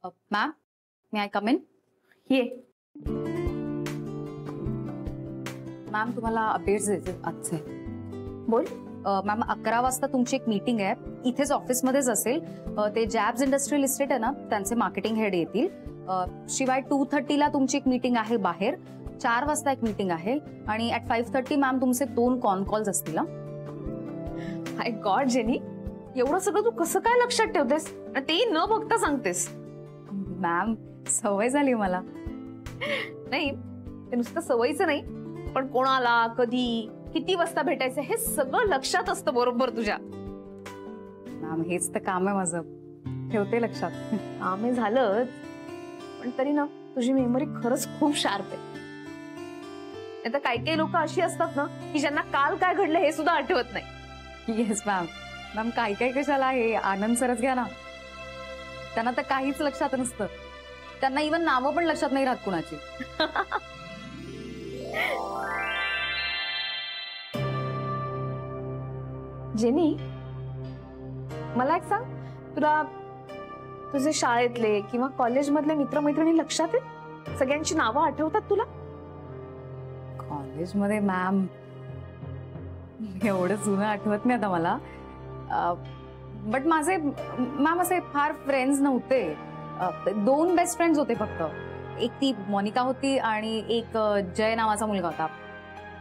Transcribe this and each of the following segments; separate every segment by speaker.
Speaker 1: Ma'am may I come in? ये ma'am, तुम्हाला updates द्यायचे आजचे.
Speaker 2: बोल.
Speaker 1: मॅम 11 वाजता तुमची एक मीटिंग आहे, इथेच ऑफिसमध्येच असेल. ते जॅब्स इंडस्ट्रियल इस्टेट आहे ना, त्यांचे मार्केटिंग हेड येतील. शिवाय 2:30ला तुमची एक मीटिंग आहे बाहेर. 4 वाजता एक मीटिंग आहे आणि ऍट 5:30 मॅम तुमचे 2 कॉन कॉल्स असतील.
Speaker 2: हाय गॉड जेनी, एवढं सगळं तू कसं काय लक्षात ठेवतेस आणि ते न बघता सांगतेस?
Speaker 1: मॅम सवय झाली मला.
Speaker 2: नाही, ते नुसतं सवयीचं नाही, पण कोणाला कधी किती वाजता भेटायचं हे सगळं लक्षात असतं बरोबर तुझ्या.
Speaker 1: मॅम हेच तर काम आहे माझं, ठेवते लक्षात.
Speaker 2: काम झालंच, पण तरी ना तुझी मेमरी खरंच खूप शार्प आहे. नाहीतर काही लोक अशी असतात ना की ज्यांना काल काय घडलं हे सुद्धा आठवत नाही.
Speaker 1: Yes ma'am. मॅम काही कशाला, हे आनंद सरच घ्या ना, त्यांना तर काहीच लक्षात नसतं. त्यांना इव्हन नावं पण लक्षात नाही राहत कुणाची.
Speaker 2: जेनी, मला एक सांग, तुला तुझे शाळेतले किंवा कॉलेजमधले मित्रमैत्रिणी लक्षात आहेत? सगळ्यांची नावं आठवतात तुला?
Speaker 1: कॉलेजमध्ये मॅम एवढं जुनं आठवत नाही आता मला. बट माझे मॅम असे फार फ्रेंड्स नव्हते. 2 बेस्ट फ्रेंड्स होते फक्त. एक ती मोनिका होती आणि एक जय नावाचा मुलगा होता.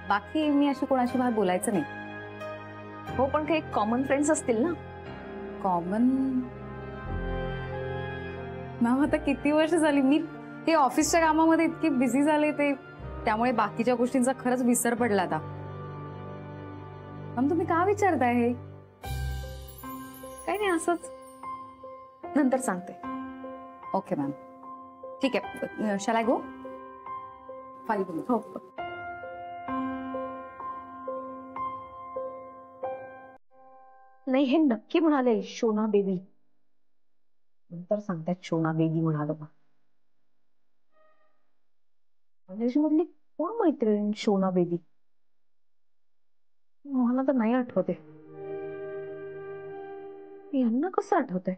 Speaker 1: बाकी मी अशी कोणाशी बाहेर बोलायचं नाही.
Speaker 2: हो, पण काही कॉमन फ्रेंड्स असतील ना?
Speaker 1: कॉमन मॅम आता किती वर्ष झाली, मी हे ऑफिसच्या कामामध्ये इतकी बिझी झाले ते, त्यामुळे बाकीच्या गोष्टींचा खरंच विसर पडला आता. मॅम तुम्ही का विचारताय हे?
Speaker 2: काही नाही, असंच. नंतर सांगते.
Speaker 1: ओके मॅम, ठीक आहे. शॅल आय गो?
Speaker 2: हो. नाही, हे नक्की म्हणाले शोना बेबी. नंतर सांगतात शोना बेबी म्हणालो. कॉलेजमधली कोण मैत्रीण शोना बेबी? मला तर नाही आठवते. यांना कसं आठवतंय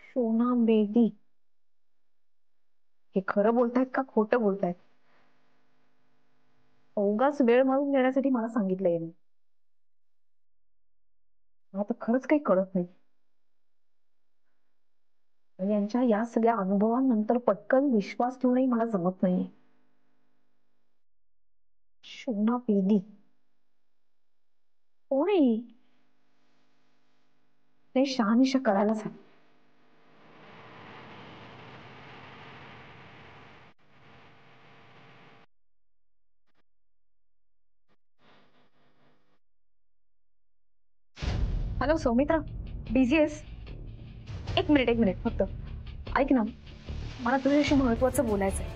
Speaker 2: शोना बेबी? हे खरं बोलतायत का खोटं बोलतायत? उगाच वेळ मारून घेण्यासाठी मला सांगितलंय. मला तर खरंच काही कळत नाही. यांच्या या सगळ्या अनुभवांनंतर पटकन विश्वास ठेवणंही मला जमत नाहीये. शोना बेबी कोण आहे? ते शहानिशा करायला सांग. हॅलो सौमित्रा, बिझी आहेस? एक मिनिट फक्त. ऐक ना, मला तुझ्याशी महत्वाचं बोलायचंय.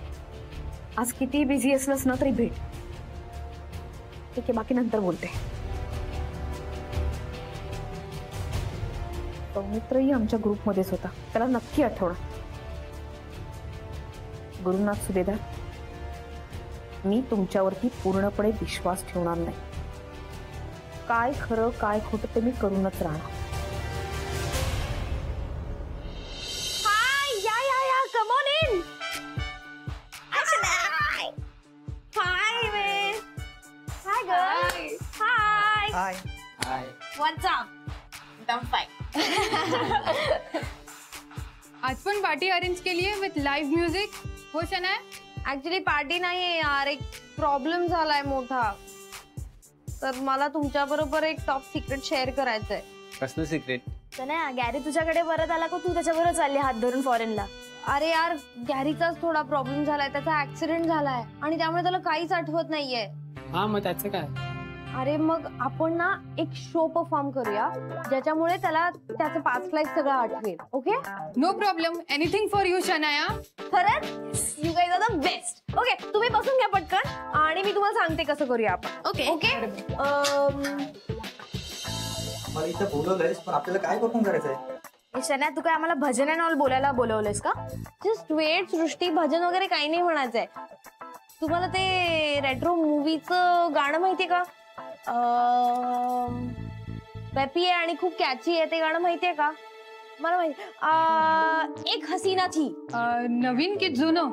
Speaker 2: आज किती बिझी असलंस ना तरी भेट. ठीक आहे, बाकी नंतर बोलते. सौमित्रही आमच्या ग्रुपमध्येच होता, त्याला नक्की आठवण. गुरुनाथ सुभेदार, मी तुमच्यावरती पूर्णपणे विश्वास ठेवणार नाही. काय खरं काय खोटं ते मी करूनच राहणार. Come on in. Hi, man. Hi, girl. Hi.
Speaker 3: Hi.
Speaker 2: What's up? I'm fine.
Speaker 4: आज पण पार्टी अरेंज केली आहे विथ लाईव्ह म्युझिक. हो शना?
Speaker 5: ऍक्च्युली पार्टी नाहीये यार, एक प्रॉब्लेम झालाय मोठा. तर मला तुमच्या बरोबर एक टॉप सिक्रेट शेअर करायचंय.
Speaker 3: कसलं सिक्रेट?
Speaker 5: सना, गॅरी तुझ्याकडे परत आला का? तू त्याच्याबरोबर चालली हात धरून फॉरेनला? अरे यार, गॅरीचाच थोडा प्रॉब्लेम झालाय. त्याचा ऍक्सिडेंट झालाय आणि त्यामुळे त्याला काहीच आठवत नाहीये.
Speaker 3: हा, मग त्याचं काय?
Speaker 5: अरे मग आपण ना एक शो परफॉर्म करूया ज्याच्यामुळे त्याला त्याचं पास्ट लाईफ सगळं आठवेल. Okay?
Speaker 4: No problem, anything for you Shanaya.
Speaker 5: खरंच? You guys are the best. Okay, तुम्ही बसून घ्या पटकन आणि मी तुम्हाला सांगते कसं करूया आपण. Okay okay.
Speaker 6: मला इथं बोलवलंयस, पण आपल्याला काय परफॉर्म करायचंय?
Speaker 5: शना, तू काय आम्हाला भजन अँड ऑल बोलायला बोलवलंयस का? जस्ट वेट सृष्टी, भजन वगैरे काही नाही म्हणायचंय. तुम्हाला ते रेट्रो मूवीचं गाणं माहितीये का? पेपी आहे आणि खूप कॅची आहे, ते गाणं माहितीये का? मला माहिती एक हसीना थी.
Speaker 4: नवीन की जुनं?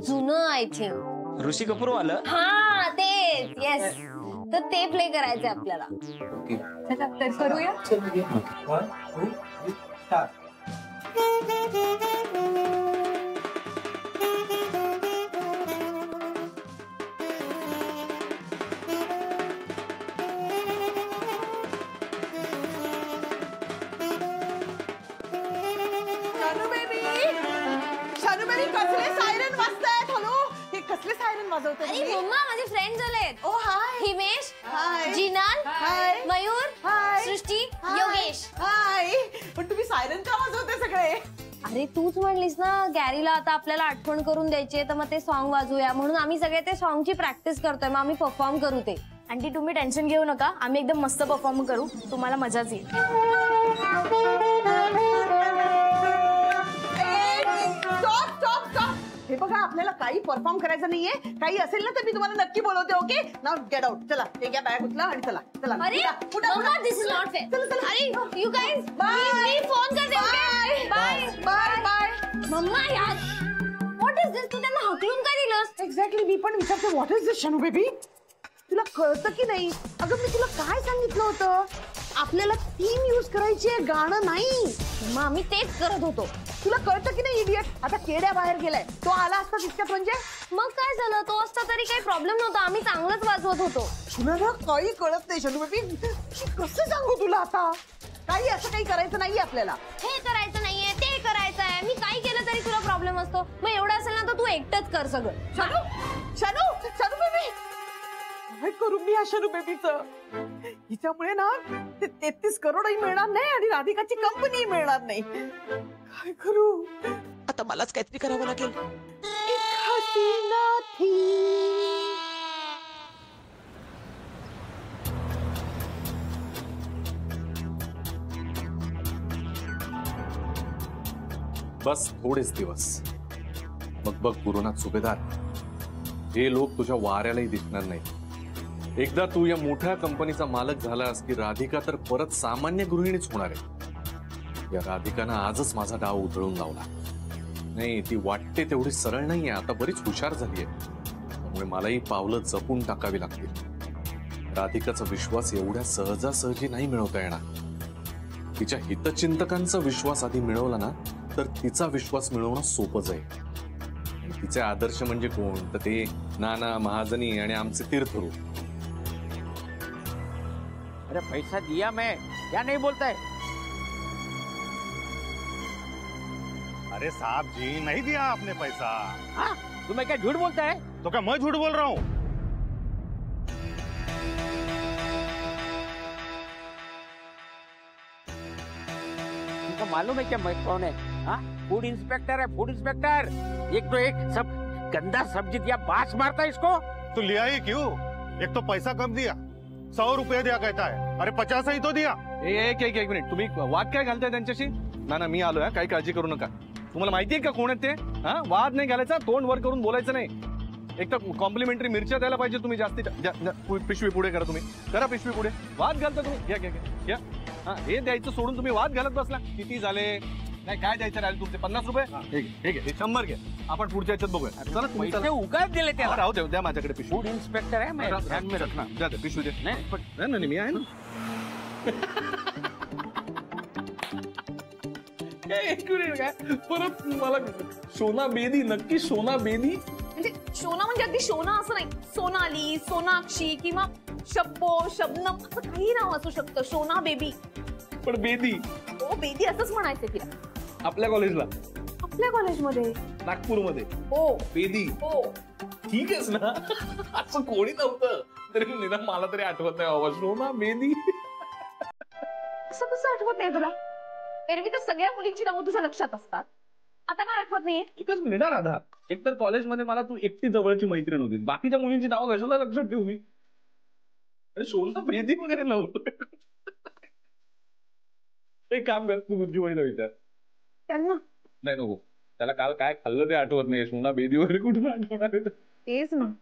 Speaker 5: जुनं आय थिंक.
Speaker 3: ऋषी कपूर वालं.
Speaker 5: हा तेच. येस. तर ते प्ले करायचंय आपल्याला.
Speaker 4: चला तर करूया.
Speaker 6: चल ठीक आहे. 1 2 3 स्टार्ट.
Speaker 7: शानू बेबी कसले सायरन वाजतायत. हॅलो, हे कसले सायरन वाजवतात?
Speaker 5: अरे मम्मा माझे फ्रेंड्स आलेत.
Speaker 7: ओ हाय.
Speaker 5: हिमेश,
Speaker 7: हाय.
Speaker 5: जिनाल,
Speaker 7: हाय.
Speaker 5: मयूर,
Speaker 7: हाय.
Speaker 5: सृष्टी,
Speaker 7: हाय.
Speaker 5: योगेश.
Speaker 7: हाय. पण तुम्ही सायरन का वाजवते सगळे?
Speaker 5: अरे तूच म्हणलीस ना गॅरीला आता आपल्याला आठवण करून द्यायची तर मग ते सॉन्ग वाजूया म्हणून आम्ही सगळे ते सॉन्गची प्रॅक्टिस करतोय. मग आम्ही परफॉर्म करू ते.
Speaker 2: आंटी तुम्ही टेन्शन घेऊ नका, आम्ही एकदम मस्त परफॉर्म करू, तुम्हाला मजाच येईल.
Speaker 7: Stop stop stop. हे बघा, आपल्याला काही परफॉर्म करायचं नाहीये. काही असेल ना तर मी तुम्हाला नक्की बोलवते. Okay, now get out. चला, हे घ्या बॅग उचला आणि चला चला.
Speaker 5: अरे mamma this is not fair.
Speaker 7: चला चला.
Speaker 5: अरे यू गाइस
Speaker 7: Bye.
Speaker 5: मी फोन करते. Bye
Speaker 7: bye bye.
Speaker 5: मम्मा यार व्हॉट इज दिस. तू त्यांना हकलून काय दिलंस?
Speaker 7: एक्झॅक्टली, मी पण विचारते what is this Shanu baby. तुला कळतं की नाही? अगं मी तुला काय सांगितलं होतं, आपल्याला थीम यूज करायची आहे, गाणं नाही.
Speaker 5: मग आम्ही तेच करत होतो.
Speaker 7: तुला कळतं की नाही इडियट? आता केड्या बाहेर गेलाय, तो आला असता तितक्यात म्हणजे.
Speaker 5: मग काय झालं, तो असता तरी काही प्रॉब्लेम नव्हता. आम्ही चांगलंच वाजवत होतो.
Speaker 7: तुला ना काही कळत नाही शानू बेबी. कसं सांगू तुला आता? काही असं काही करायचं नाहीये आपल्याला.
Speaker 5: हे करायचं नाहीये, ते करायचं आहे. मी काही केलं तरी तुला प्रॉब्लेम असतो. मग एवढं असेल ना तर तू एकटंच कर सगळं.
Speaker 7: शानू शानू शानू बेबी, काय करू मी या शानू बेबीचं? हिच्यामुळे ना ते 33 करोडही मिळणार नाही आणि राधिकाची कंपनी मिळणार नाही. काय करू आता? मलाच काहीतरी करावं लागेल. एक हसीना थी.
Speaker 8: बस थोडेच दिवस, मग बघ गुरुनाथ सुभेदार, हे लोक तुझ्या वाऱ्यालाही दिसणार नाही. एकदा तू या मोठ्या कंपनीचा मालक झालास की राधिका तर परत सामान्य गृहिणीच होणार आहे. या राधिकानं आजच माझा डाव उधळून लावला. नाही, ती वाटते तेवढी सरळ नाहीये, आता बरीच हुशार झालीये. त्यामुळे मलाही पावलं जपून टाकावी लागतील. राधिकाचा विश्वास एवढ्या सहजासहजी नाही मिळवता येणार. तिच्या हितचिंतकांचा विश्वास आधी मिळवला ना तर तिचा विश्वास मिळवणं सोपं जाईल. आणि तिचे आदर्श म्हणजे कोण? तर ते नाना, महाजनी आणि आमचे तीर्थरू.
Speaker 9: अरे पैसा दिया मैं, क्या नहीं बोलता है?
Speaker 10: अरे साहब जी, नहीं दिया आपने पैसा.
Speaker 9: हाँ, तो मैं क्या झूठ बोलता है?
Speaker 10: तो क्या मैं झूठ बोल रहा हूँ?
Speaker 9: तुमको मालूम है क्या मैं कौन है? हाँ, फूड इंस्पेक्टर है, फूड इंस्पेक्टर. एक तो एक सब गंदा सब्जी दिया, बास मारता है इसको.
Speaker 10: तो लिया ही क्यों? एक तो पैसा कम दिया, 100 रुपया दिया कहता है. अरे 50 ही तो दिया.
Speaker 8: एक मिनिट, तुम्ही वाद काय घालताय त्यांच्याशी? ना मी आलोय, काही काळजी करू नका. तुम्हाला माहितीये का कोण आहेत ते? हा, वाद नाही घालायचा, तोंड वर करून बोलायचं नाही. एक तर कॉम्प्लिमेंटरी मिरच्या द्यायला पाहिजे तुम्ही जास्तीत. पिशवी पुढे करा, तुम्ही करा पिशवी पुढे. वाद घालता तुम्ही, घ्या. हा, हे द्यायचं सोडून तुम्ही वाद घालत बसला. किती झाले? नाही, काय द्यायचं राहिले तुमचे? 50 रुपये. हे 100 घ्या. आपण पुढच्या याच्यात बघूया. चला तुम्ही
Speaker 9: पैसे उगाच दिले त्याला.
Speaker 8: राहू द्या, द्या माझ्याकडे पिशवी.
Speaker 9: फूड इंस्पेक्टर है मैं, ध्यान में रखना.
Speaker 8: द्या पिशवी दे. नाही, मी आहे ना. एक मिनिट, काय परत मला सोना बेदी, नक्की सोना बेदी?
Speaker 2: म्हणजे शोना म्हणजे अगदी शोना असं नाही, सोनाली, सोनाक्षी किंवा शप्पो, शबनम असं काही नाव असू शकतं. शोना बेबी.
Speaker 8: पण बेदी?
Speaker 2: हो, बेदी असंच म्हणायचं तिला.
Speaker 8: आपल्या कॉलेजला?
Speaker 2: आपल्या कॉलेजमध्ये?
Speaker 8: नागपूरमध्ये?
Speaker 2: हो.
Speaker 8: बेदी?
Speaker 2: हो.
Speaker 8: ठीक आहेस ना? असं कोणी नव्हतं तरी निदान मला तरी आठवत नाही बाबा. सोना बेदी
Speaker 2: असं कसं आठवत नाही तुला? एरवी तर सगळ्या मुलींची नावं तुझ्या लक्षात असतात, आता काय आठवत नाहीये?
Speaker 8: एकच मिनिट राधा. एकतर कॉलेजमध्ये मला तू एकटी जवळची मैत्रीण होती, बाकीच्या मुलींची नावं कशाला लक्षात ठेवू मी? अरे सोना बेदी वगैरे नव्हतं. एक काम कर, तू गुरुजी वहिनीला विचार.
Speaker 2: त्यांना
Speaker 8: नाही नको, त्याला काल काय खाल्लं ते आठवत नाही. सोना बेदी वगैरे कुठून आठवणार आहे?
Speaker 2: तेच ना.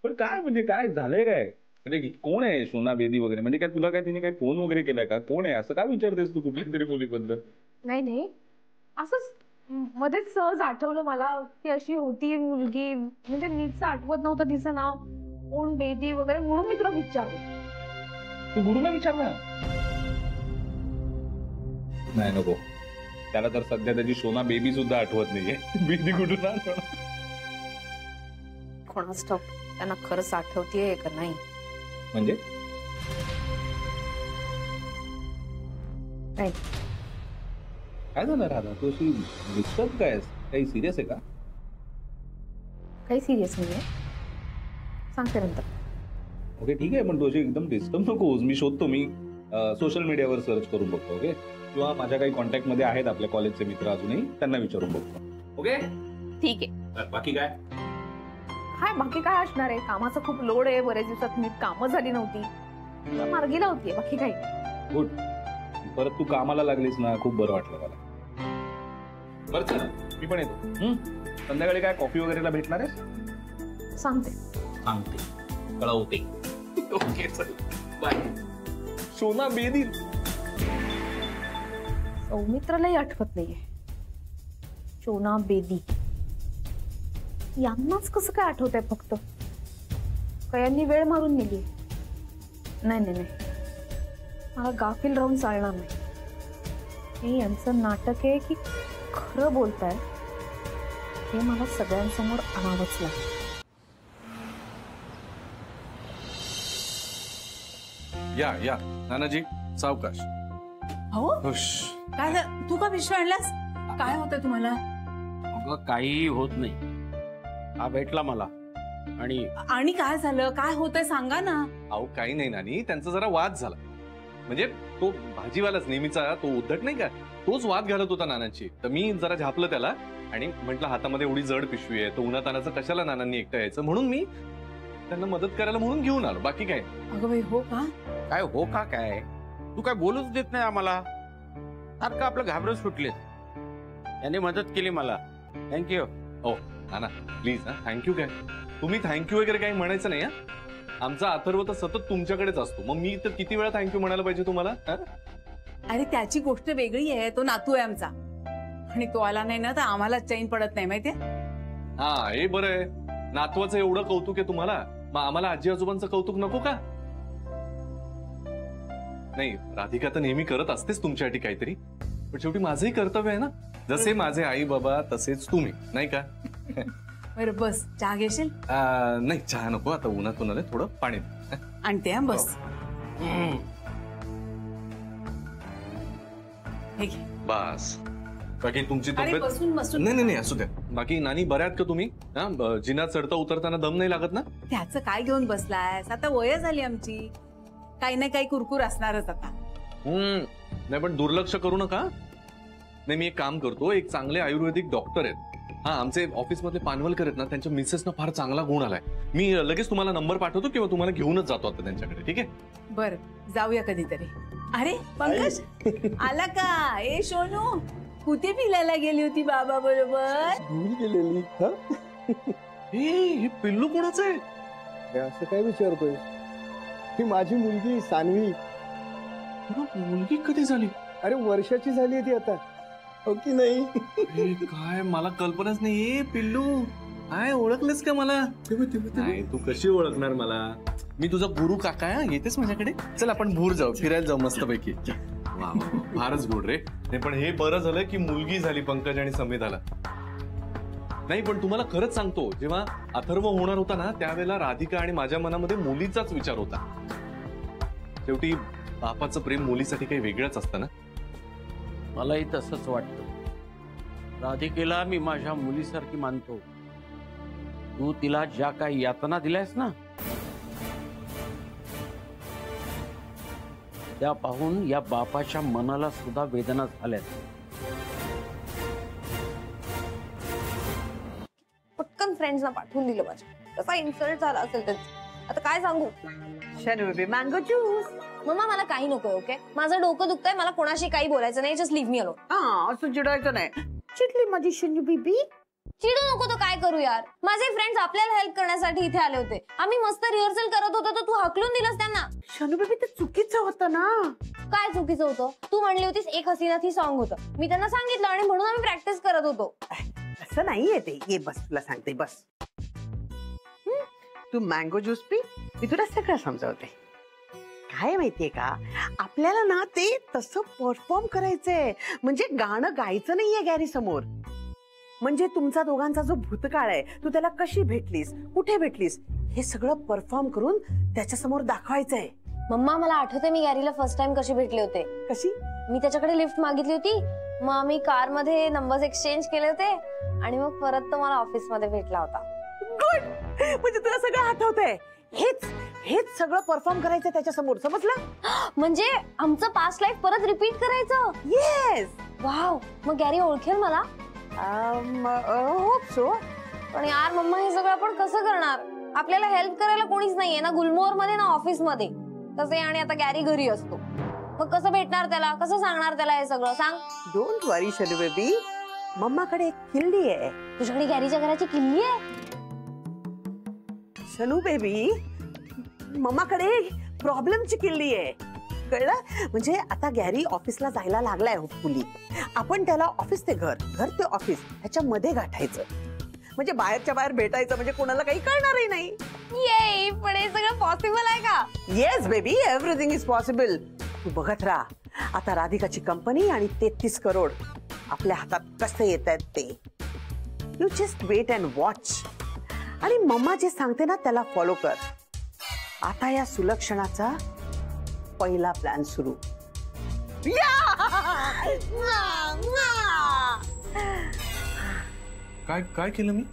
Speaker 8: पण काय म्हणजे काय झालंय काय? म्हणजे कोण आहे सोना बेदी वगैरे? म्हणजे काय तुला काय तिने काय फोन वगैरे केलाय का? कोण आहे असं काय विचारतेस तू कुठल्या तरी मुलीबद्दल?
Speaker 2: नाही नाही, असंच मध्येच सहज आठवलं मला की अशी होती मुलगी, म्हणजे नीटचं आठवत नव्हतं तिचं नाव, कोण बेदी वगैरे, म्हणून मी तुला विचारलं.
Speaker 11: तू गुरुला विचारलं? नाही नको, त्याला तर सध्या त्याची सोना बेबी सुद्धा आठवत नाहीये. बेबी कुठून आठवणार?
Speaker 1: कोणाच ठाऊक त्यांना खरंच आठवतीये का नाही.
Speaker 11: म्हणजे काय झालं राधा, तू अशी डिस्टर्ब काय आहेस? काही सिरियस आहे का?
Speaker 1: काही सिरियस नाहीये, सांगते नंतर.
Speaker 11: ओके ठीक आहे, पण तू अशी एकदम डिस्टर्ब नकोस. मी शोधतो, मी सोशल मीडियावर सर्च करून बघतो. ओके, किंवा माझ्या काही कॉन्टॅक्ट मध्ये आहेत आपल्या कॉलेजचे मित्र अजूनही, त्यांना विचारून बघतो. ओके
Speaker 2: ठीक आहे.
Speaker 11: बाकी काय?
Speaker 2: काय बाकी काय असणार आहे, कामाचा खूप लोड आहे, बरेच दिवसात नीट कामं झाली नव्हती, मार्गीला होतीये, बाकी काही.
Speaker 11: गुड, परत तू कामाला लागलीस ना, खूप बरं वाटलं मला. बरं चल, मी पण येतो. संध्याकाळी काय कॉफी वगैरेला भेटणार आहे?
Speaker 2: सांगते.
Speaker 11: कळवते. ओके चल, बाय. सोना बेदी.
Speaker 2: सौमित्रालाही आठवत नाहीये. शोना बेदी यांनाच कसं काय आठवत आहे फक्त? कयांनी वेळ मारून नेली. नाही नाही नाही, मला गाफील राहून चालणार नाही. हे यांचं नाटक आहे की खरं बोलताय हे मला सगळ्यांसमोर आणावंच लागेल.
Speaker 8: या या नानाजी, सावकाश.
Speaker 7: हो,
Speaker 8: हुश.
Speaker 7: काय झालं? तू का पिशवी आणलास? काय होतंय तुम्हाला?
Speaker 9: अगं काही होत नाही, हा भेटला मला.
Speaker 7: आणि काय झालं, काय होतंय सांगा ना.
Speaker 8: अहो काही नाही नानी, त्यांचा जरा वाद झाला. म्हणजे तो भाजीवालाच नेहमीचा, तो उद्धट नाही का, तोच वाद घालत होता नानांची. तर मी जरा झापलं त्याला आणि म्हटलं हातामध्ये एवढी जड पिशवी आहे, तो उन्हातानाचं कशाला नानांनी एकटं यायचं, म्हणून मी त्यांना मदत करायला म्हणून घेऊन आलो, बाकी काय.
Speaker 7: अगं बाई, हो का?
Speaker 9: काय हो का काय? तू काय बोलूच देत नाही आम्हाला, सारखं आपलं घाबरत सुटलेस. याने मदत केली मला, थँक्यू.
Speaker 8: हो नाना प्लीज हा, थँक्यू काय, तुम्ही थँक्यू वगैरे काही म्हणायचं नाही. हा, आमचा अथर्व तर सतत तुमच्याकडेच असतो, मग मी तर किती वेळा थँक्यू म्हणायला पाहिजे तुम्हाला?
Speaker 7: अरे त्याची गोष्ट वेगळी आहे, तो नातू आहे आमचा, आणि तो आला नाही ना तर आम्हाला चैन पडत नाही, माहितीये.
Speaker 8: हा हे बरं आहे, नातवाचं एवढं कौतुक आहे तुम्हाला, मग आम्हाला आजी आजोबांचं कौतुक नको का? नाही, राधिका तर नेहमी करत असतेच तुमच्यासाठी काहीतरी, पण शेवटी माझंही कर्तव्य आहे ना, जसे माझे आई बाबा तसेच तुम्ही, नाही का?
Speaker 7: बरं बस, चहा घेशील?
Speaker 8: नाही चहा नको, आता उन्हात उन्हाले थोडं पाणी
Speaker 7: आणते. बस. हे घे.
Speaker 8: बस. बाकी तुमची
Speaker 7: अरे
Speaker 8: तब्येत?
Speaker 7: बसून बसून.
Speaker 8: नाही नाही असू द्या. बाकी नानी बऱ्या आहेत का तुम्ही? जिना चढता उतरताना दम नाही लागत ना?
Speaker 7: त्याचं काय घेऊन बसलायस, आता वय झाली आमची, काही ना काही कुरकुर असणारच आता.
Speaker 8: नाही पण दुर्लक्ष करू नका. नाही मी एक काम करतो, एक चांगले आयुर्वेदिक डॉक्टर आहेत, हा आमचे ऑफिस मधले पानवलकर आहेत ना, त्यांच्या मिसेसना फार चांगला गुण आलाय. मी लगेच तुम्हाला नंबर पाठवतो किंवा तुम्हाला घेऊनच जातो आता त्यांच्याकडे, ठीक आहे?
Speaker 7: बर, जाऊया कधीतरी. अरे पंकज आला का? ए सोनू, कुठे फिरायला गेली होती बाबा बरोबर?
Speaker 12: गेलेली.
Speaker 8: हे पिल्लू कोणाचं आहे?
Speaker 12: असं काय विचारतोय? ही माझी मुलगी सानवी.
Speaker 8: मुलगी कधी झाली?
Speaker 12: अरे वर्षाची झाली ती आता, हो की नाही?
Speaker 8: काय मला कल्पनाच नाही. पिल्लू काय ओळखलेस का मला? नाही तू कशी ओळखणार मला? मी तुझा गुरु काका आहे, येतेस माझ्याकडे? चल आपण भूर जाऊ, फिरायला जाऊ मस्त पैकी. वा फारच गुड रे. नाही पण हे बरं झालं की मुलगी झाली पंकज आणि समिधाला. नाही पण तुम्हाला खरंच सांगतो, जेव्हा अथर्व होणार होता ना, त्यावेळेला राधिका आणि माझ्या मनामध्ये मुलीचाच विचार होता. शेवटी बापाचं प्रेम मुलीसाठी काही वेगळंच असतं ना.
Speaker 9: मलाही तसंच वाटतं. राधिकेला मी माझ्या मुलीसारखी मानतो. तू तिला ज्या काही यातना दिल्यास ना, त्या पाहून या बापाच्या मनाला सुद्धा वेदना झाल्यात.
Speaker 5: पटकन फ्रेंड्सना पाठवून दिलं माझ्या, कसा इन्सल्ट झाला असेल त्याचा. आता काय सांगू?
Speaker 7: Mango juice.
Speaker 5: मम्मा मला काही नकोय, ओके? माझं डोकं दुखतंय, मला कोणाशी काही बोलायचं नाही, जस्ट लिव्ह मी अलोन.
Speaker 7: असं चिडायचं नाही. चिडली माझी शनू बेबी.
Speaker 5: चिडू नको तो काय करू यार. माझे फ्रेंड्स आपल्याला हेल्प करण्यासाठी इथे आले होते. आम्ही मस्त रिहर्सल करत होतो तर तू हाकलून दिलंस त्यांना.
Speaker 7: शनू बेबी ते चुकीचं होतं ना.
Speaker 5: काय चुकीचं होतं? तू म्हणली होतीस एक हसीना थी सॉन्ग होतं. मी त्यांना सांगितलं आणि म्हणून आम्ही प्रॅक्टिस करत होतो.
Speaker 7: असं नाहीये ते. ये बस, तुला सांगते बस. तू मँगो ज्यूस पी, मी तुला सगळं समजावते. काय माहितीये का, आपल्याला ना ते तसं परफॉर्म करायचंय. म्हणजे गाणं गायचं नाहीये गॅरी समोर. म्हणजे तुमचा दोघांचा जो भूतकाळ आहे, तू त्याला कशी भेटलीस, कुठे भेटलीस, हे सगळं परफॉर्म करून त्याच्या समोर दाखवायचंय.
Speaker 5: मम्मा मला आठवते मी गॅरीला फर्स्ट टाइम कशी भेटले होते.
Speaker 7: कशी?
Speaker 5: मी त्याच्याकडे लिफ्ट मागितली होती. मग आम्ही कार मध्ये नंबर्स एक्सचेंज केले होते आणि मग परत तो मला ऑफिस मध्ये भेटला होता.
Speaker 7: गुड. म्हणजे तुला सगळं आठवतंय. हेच सगळं परफॉर्म करायचं त्याच्या समोर, समजलं?
Speaker 5: म्हणजे आमचं पास्ट लाईफ परत रिपीट करायचं.
Speaker 7: येस.
Speaker 5: वाव. मग गॅरी ओळखेल मला?
Speaker 7: Hope so.
Speaker 5: पण यार मम्मा हे सगळं आपण कसं करणार? आपल्याला हेल्प करायला कोणीच नाहीये ना गुलमोहर मध्ये ना ऑफिस मध्ये. तसे आणि आता गॅरी घरी असतो. मग कसं भेटणार त्याला, कसं सांगणार त्याला हे सगळं सांग.
Speaker 7: डोंट वरी शनू बेबी, मम्माकडे एक किल्ली आहे.
Speaker 5: तुझ्याकडे गॅरीच्या घराची किल्ली आहे?
Speaker 7: शनू बेबी, मम्माकडे प्रॉब्लेमची किल्ली आहे, कळलं? म्हणजे आता गॅरी ऑफिसला जायला लागलाय होपफुली. आपण त्याला ऑफिस ते घर, घर ते ऑफिस ह्याच्या मध्ये गाठायचं. म्हणजे बाहेरच्या बाहेर भेटायचं, म्हणजे कोणाला काही कळणारही नाही.
Speaker 5: ये, पण हे सगळं पॉसिबल आहे का?
Speaker 7: Yes baby, everything is possible. तू बघत राहा. आता राधिकाची कंपनी आणि 33 करोड आपल्या हातात कसे येत आहेत ते. You just wait and watch. आणि मम्मा जे सांगते ना त्याला फॉलो कर. आता या सुलक्षणाचा पहिला प्लॅन सुरू.
Speaker 8: काय काय केलं मी?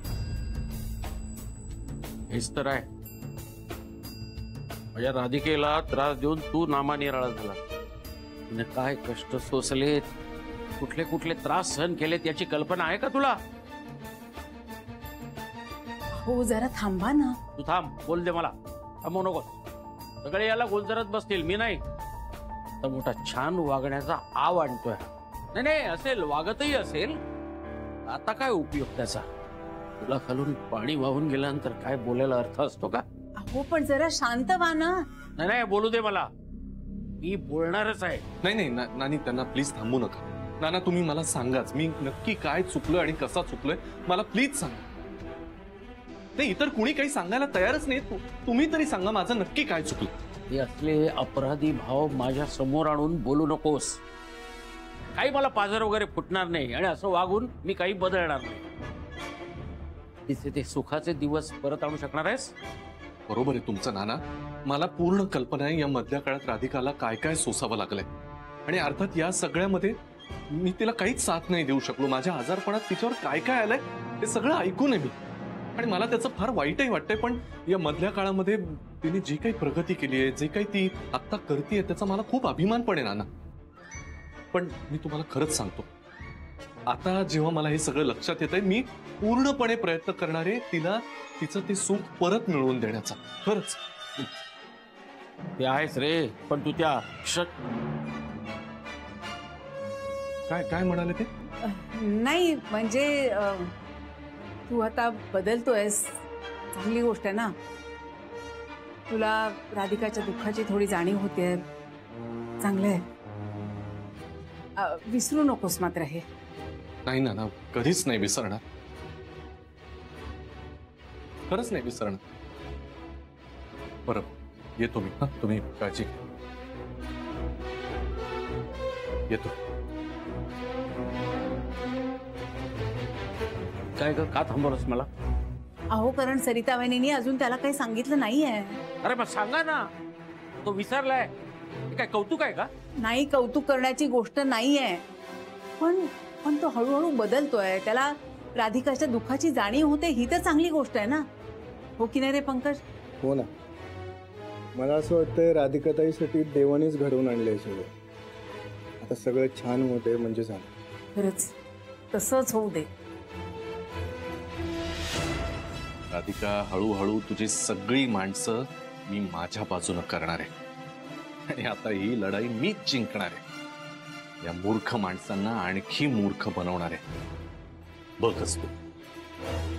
Speaker 9: हेच तर आहे. माझ्या राधिकेला त्रास देऊन तू नामानिराळा झाला. तिने काय कष्ट सोसलेत, कुठले कुठले त्रास सहन केलेत याची कल्पना आहे का तुला?
Speaker 4: हो जरा थांबा ना.
Speaker 9: तू थांब, बोल दे मला. थांबू नको. सगळे याला गोंजरत बसतील, मी नाही. तर मोठा छान वागण्याचा आव आणतोय. नाही नाही असेल, वागतही असेल. आता काय उपयोग त्याचा? तुला खालून पाणी वाहून गेल्यानंतर काय बोलायला अर्थ असतो का?
Speaker 4: हो पण जरा शांत व्हा ना.
Speaker 9: नाही नाही बोलू दे मला. मी बोलणारच आहे.
Speaker 8: नाही नाही नानी, त्यांना प्लीज थांबू नका. नाना तुम्ही मला सांगाच, मी नक्की काय चुकलोय आणि कसा चुकलोय मला प्लीज सांगा. नाही इतर कुणी काही सांगायला तयारच नाही. तुम्ही तरी सांगा माझं नक्की काय चुकलं.
Speaker 9: हे असले अपराधी भाव माझ्या समोर आणून बोलू नकोस. काही मला पाझर वगैरे फुटणार नाही आणि असं वागून मी काही बदलणार नाही. तिचे ते सुखाचे दिवस परत आणू शकणार आहेस?
Speaker 8: बरोबर आहे तुमचं नाना. मला पूर्ण कल्पना आहे या मधल्या काळात राधिकाला काय काय सोसावं लागलंय. आणि अर्थात या सगळ्यामध्ये मी तिला काहीच साथ नाही देऊ शकलो. माझ्या आजारपणात तिच्यावर काय काय आलंय ते सगळं ऐकून आहे मी. आणि मला त्याचं फार वाईटही वाटतंय. पण या मधल्या काळामध्ये तिने जी काही प्रगती केली आहे, जे काही ती आत्ता करते त्याचा मला खूप अभिमान पण आहे नाना. पण मी तुम्हाला खरंच सांगतो, आता जेव्हा मला हे सगळं लक्षात येत आहे, मी पूर्णपणे प्रयत्न करणार आहे तिला तिचं ते सुख परत मिळवून देण्याचा. खरंच
Speaker 9: ते आहेच रे. पण तू त्या
Speaker 8: काय काय म्हणाले ते?
Speaker 4: नाही म्हणजे तू आता बदलतोयस, चांगली गोष्ट आहे ना. तुला राधिकाच्या दुःखाची थोडी जाणीव होते, चांगलं आहे. विसरू नकोस मात्र हे.
Speaker 8: नाही ना, कधीच नाही विसरणार. खरंच नाही विसरणार. बरं येतो मी. तुम्ही काळजी घ्या. येतो.
Speaker 9: काय का थांबवलंस मला?
Speaker 4: अहो कारण सरिता वहिनींनी अजून त्याला काही सांगितलं नाहीये.
Speaker 9: अरे मग सांगा ना. तो विसरलाय. काय कौतुक आहे का?
Speaker 4: नाही, कौतुक करण्याची गोष्ट नाहीये. पण तो हळूहळू बदलतोय. त्याला राधिकाच्या दुःखाची जाणीव होते, ही तर चांगली गोष्ट आहे ना. हो की नाही रे पंकज?
Speaker 12: हो ना. मला असं वाटतंय राधिकाताईसाठी देवानेच घडवून आणलंय सगळं. आता सगळं छान होते म्हणजे झालं.
Speaker 4: खरंच तसंच होऊ दे.
Speaker 8: राधिका, हळूहळू तुझी सगळी माणसं मी माझ्या बाजूने करणार आहे. आणि आता ही लढाई मीच जिंकणार आहे. या मूर्ख माणसांना आणखी मूर्ख बनवणार आहे. बघच तू. आहे